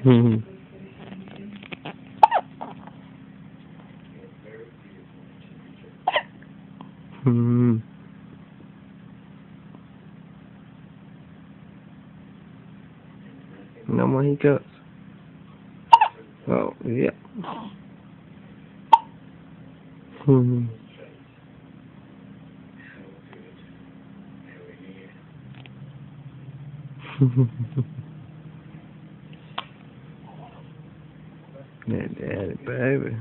Hmm. Hmm. No more hiccups. Oh, yeah. Hmm. Yeah, daddy, baby.